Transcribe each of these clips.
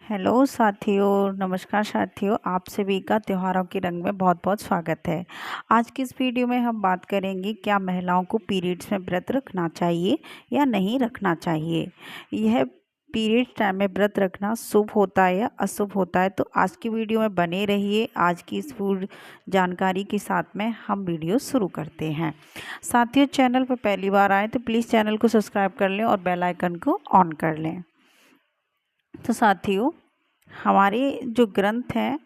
Hello साथियों, नमस्कार साथियों। आप सभी का त्योहारों के रंग में बहुत बहुत स्वागत है। आज की इस वीडियो में हम बात करेंगे क्या महिलाओं को पीरियड्स में व्रत रखना चाहिए या नहीं रखना चाहिए। यह पीरियड्स टाइम में व्रत रखना शुभ होता है या अशुभ होता है, तो आज की वीडियो में बने रहिए। आज की इस पूरी जानकारी के साथ में हम वीडियो शुरू करते हैं। साथियों, चैनल पर पहली बार आए तो प्लीज़ चैनल को सब्सक्राइब कर लें और बेल आइकन को ऑन कर लें। तो साथियों, हमारे जो ग्रंथ हैं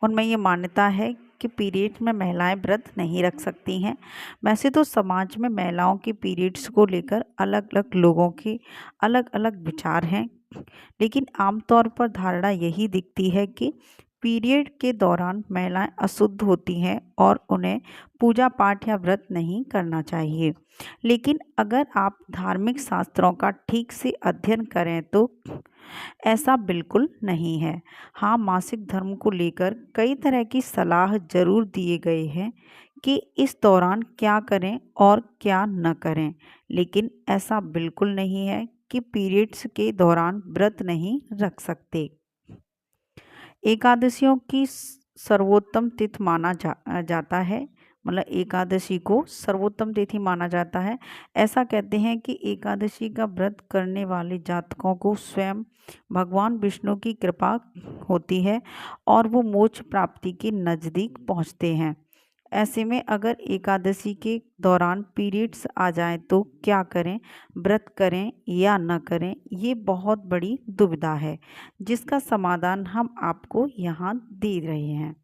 उनमें ये मान्यता है कि पीरियड्स में महिलाएं व्रत नहीं रख सकती हैं। वैसे तो समाज में महिलाओं की पीरियड्स को लेकर अलग अलग लोगों के अलग अलग विचार हैं, लेकिन आमतौर पर धारणा यही दिखती है कि पीरियड के दौरान महिलाएं अशुद्ध होती हैं और उन्हें पूजा पाठ या व्रत नहीं करना चाहिए। लेकिन अगर आप धार्मिक शास्त्रों का ठीक से अध्ययन करें तो ऐसा बिल्कुल नहीं है। हाँ, मासिक धर्म को लेकर कई तरह की सलाह जरूर दिए गए हैं कि इस दौरान क्या करें और क्या न करें, लेकिन ऐसा बिल्कुल नहीं है कि पीरियड्स के दौरान व्रत नहीं रख सकते। एकादशियों की सर्वोत्तम तिथि माना जाता है, मतलब एकादशी को सर्वोत्तम तिथि माना जाता है। ऐसा कहते हैं कि एकादशी का व्रत करने वाले जातकों को स्वयं भगवान विष्णु की कृपा होती है और वो मोक्ष प्राप्ति के नज़दीक पहुंचते हैं। ऐसे में अगर एकादशी के दौरान पीरियड्स आ जाएं तो क्या करें, व्रत करें या न करें, ये बहुत बड़ी दुविधा है जिसका समाधान हम आपको यहाँ दे रहे हैं।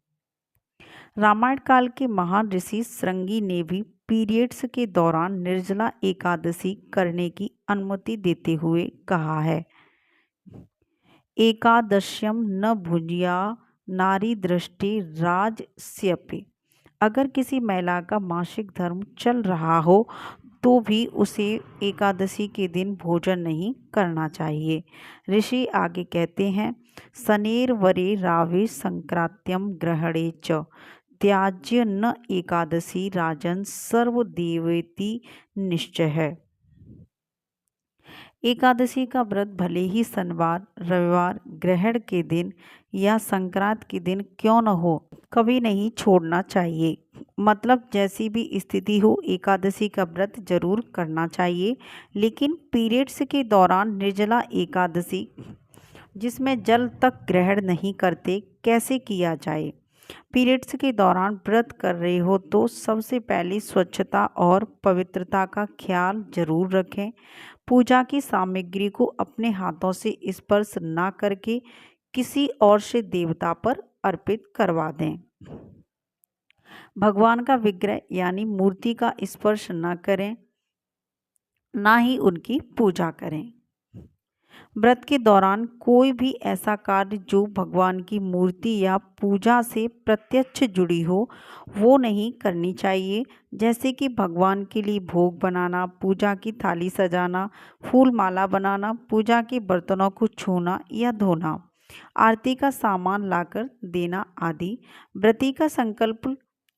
रामायण काल के महान ऋषि श्रृंगी ने भी पीरियड्स के दौरान निर्जला एकादशी करने की अनुमति देते हुए कहा है, एकादश्यम न भुजिया नारी दृष्टि राजस्यपि। अगर किसी महिला का मासिक धर्म चल रहा हो तो भी उसे एकादशी के दिन भोजन नहीं करना चाहिए। ऋषि आगे कहते हैं, शनेर वरे रावे संक्रांत्यम ग्रहणे च त्याज्य न एकादशी राजन सर्वदेवेति निश्चय है। एकादशी का व्रत भले ही शनिवार, रविवार, ग्रहण के दिन या संक्रांत के दिन क्यों न हो, कभी नहीं छोड़ना चाहिए। मतलब जैसी भी स्थिति हो, एकादशी का व्रत जरूर करना चाहिए, लेकिन पीरियड्स के दौरान निर्जला एकादशी जिसमें जल तक ग्रहण नहीं करते, कैसे किया जाए। पीरियड्स के दौरान व्रत कर रहे हो तो सबसे पहले स्वच्छता और पवित्रता का ख्याल जरूर रखें। पूजा की सामग्री को अपने हाथों से स्पर्श ना करके किसी और से देवता पर अर्पित करवा दें। भगवान का विग्रह यानी मूर्ति का स्पर्श न करें, ना ही उनकी पूजा करें। व्रत के दौरान कोई भी ऐसा कार्य जो भगवान की मूर्ति या पूजा से प्रत्यक्ष जुड़ी हो वो नहीं करनी चाहिए, जैसे कि भगवान के लिए भोग बनाना, पूजा की थाली सजाना, फूल माला बनाना, पूजा के बर्तनों को छूना या धोना, आरती का सामान लाकर देना आदि।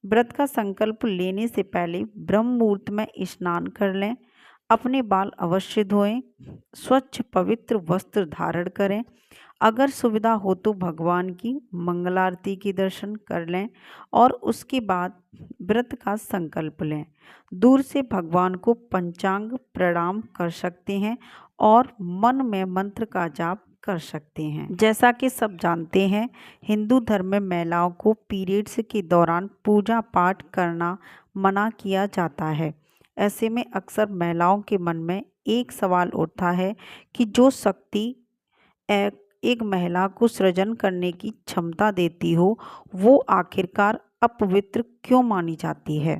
व्रत का संकल्प लेने से पहले ब्रह्म मुहूर्त में स्नान कर लें, अपने बाल अवश्य धोएं, स्वच्छ पवित्र वस्त्र धारण करें। अगर सुविधा हो तो भगवान की मंगल आरती के दर्शन कर लें और उसके बाद व्रत का संकल्प लें। दूर से भगवान को पंचांग प्रणाम कर सकते हैं और मन में मंत्र का जाप कर सकते हैं। जैसा कि सब जानते हैं, हिंदू धर्म में महिलाओं को पीरियड्स के दौरान पूजा पाठ करना मना किया जाता है। ऐसे में अक्सर महिलाओं के मन में एक सवाल उठता है कि जो शक्ति एक महिला को सृजन करने की क्षमता देती हो वो आखिरकार अपवित्र क्यों मानी जाती है।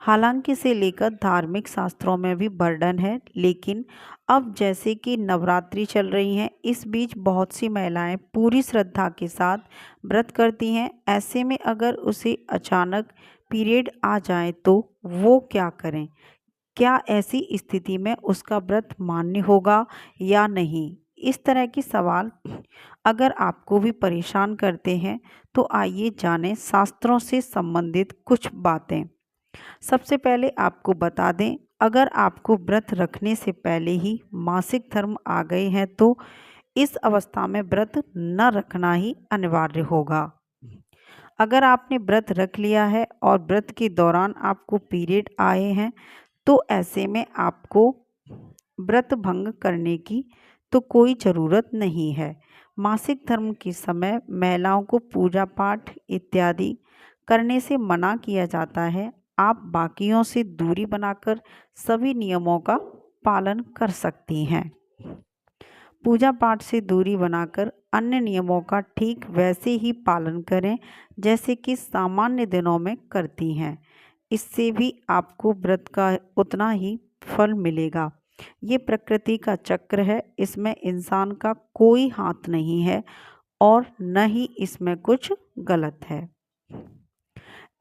हालांकि इसे लेकर धार्मिक शास्त्रों में भी वर्णन है, लेकिन अब जैसे कि नवरात्रि चल रही हैं, इस बीच बहुत सी महिलाएं पूरी श्रद्धा के साथ व्रत करती हैं। ऐसे में अगर उसे अचानक पीरियड आ जाए तो वो क्या करें, क्या ऐसी स्थिति में उसका व्रत मान्य होगा या नहीं। इस तरह के सवाल अगर आपको भी परेशान करते हैं तो आइए जानें शास्त्रों से संबंधित कुछ बातें। सबसे पहले आपको बता दें, अगर आपको व्रत रखने से पहले ही मासिक धर्म आ गए हैं तो इस अवस्था में व्रत न रखना ही अनिवार्य होगा। अगर आपने व्रत रख लिया है और व्रत के दौरान आपको पीरियड आए हैं तो ऐसे में आपको व्रत भंग करने की तो कोई ज़रूरत नहीं है। मासिक धर्म के समय महिलाओं को पूजा पाठ इत्यादि करने से मना किया जाता है। आप बाकियों से दूरी बनाकर सभी नियमों का पालन कर सकती हैं। पूजा पाठ से दूरी बनाकर अन्य नियमों का ठीक वैसे ही पालन करें जैसे कि सामान्य दिनों में करती हैं। इससे भी आपको व्रत का उतना ही फल मिलेगा। ये प्रकृति का चक्र है, इसमें इंसान का कोई हाथ नहीं है और न ही इसमें कुछ गलत है।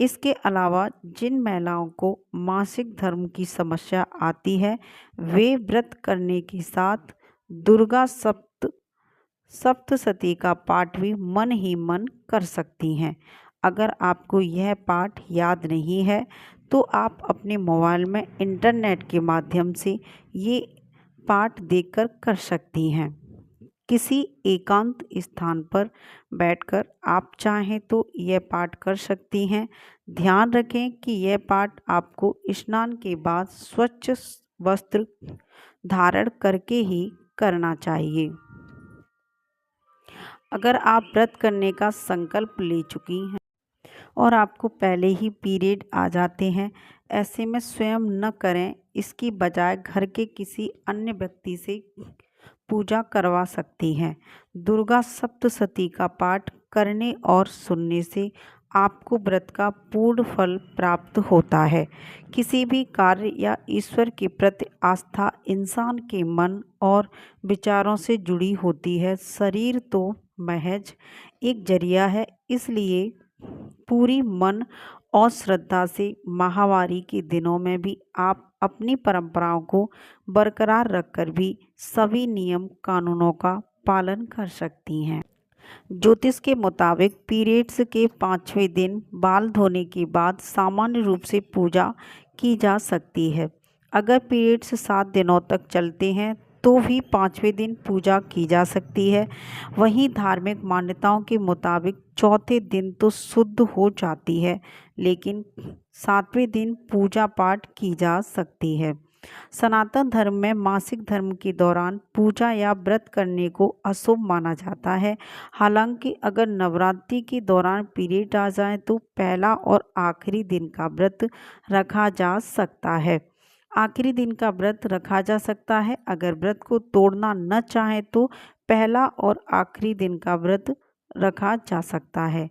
इसके अलावा जिन महिलाओं को मासिक धर्म की समस्या आती है वे व्रत करने के साथ दुर्गा सप्तशती का पाठ भी मन ही मन कर सकती हैं। अगर आपको यह पाठ याद नहीं है तो आप अपने मोबाइल में इंटरनेट के माध्यम से ये पाठ देखकर कर सकती हैं। किसी एकांत स्थान पर बैठकर आप चाहें तो यह पाठ कर सकती हैं। ध्यान रखें कि यह पाठ आपको स्नान के बाद स्वच्छ वस्त्र धारण करके ही करना चाहिए। अगर आप व्रत करने का संकल्प ले चुकी हैं और आपको पहले ही पीरियड आ जाते हैं, ऐसे में स्वयं न करें, इसकी बजाय घर के किसी अन्य व्यक्ति से पूजा करवा सकती हैं। दुर्गा सप्तशती का पाठ करने और सुनने से आपको व्रत का पूर्ण फल प्राप्त होता है। किसी भी कार्य या ईश्वर के प्रति आस्था इंसान के मन और विचारों से जुड़ी होती है। शरीर तो महज एक जरिया है, इसलिए पूरी मन और श्रद्धा से माहवारी के दिनों में भी आप अपनी परंपराओं को बरकरार रखकर भी सभी नियम कानूनों का पालन कर सकती हैं। ज्योतिष के मुताबिक पीरियड्स के 5वें दिन बाल धोने के बाद सामान्य रूप से पूजा की जा सकती है। अगर पीरियड्स 7 दिनों तक चलते हैं तो भी 5वें दिन पूजा की जा सकती है। वहीं धार्मिक मान्यताओं के मुताबिक चौथे दिन तो शुद्ध हो जाती है, लेकिन 7वें दिन पूजा पाठ की जा सकती है। सनातन धर्म में मासिक धर्म के दौरान पूजा या व्रत करने को अशुभ माना जाता है। हालांकि अगर नवरात्रि के दौरान पीरियड आ जाए तो पहला और आखिरी दिन का व्रत रखा जा सकता है। आखिरी दिन का व्रत रखा जा सकता है। अगर व्रत को तोड़ना न चाहे तो पहला और आखिरी दिन का व्रत रखा जा सकता है।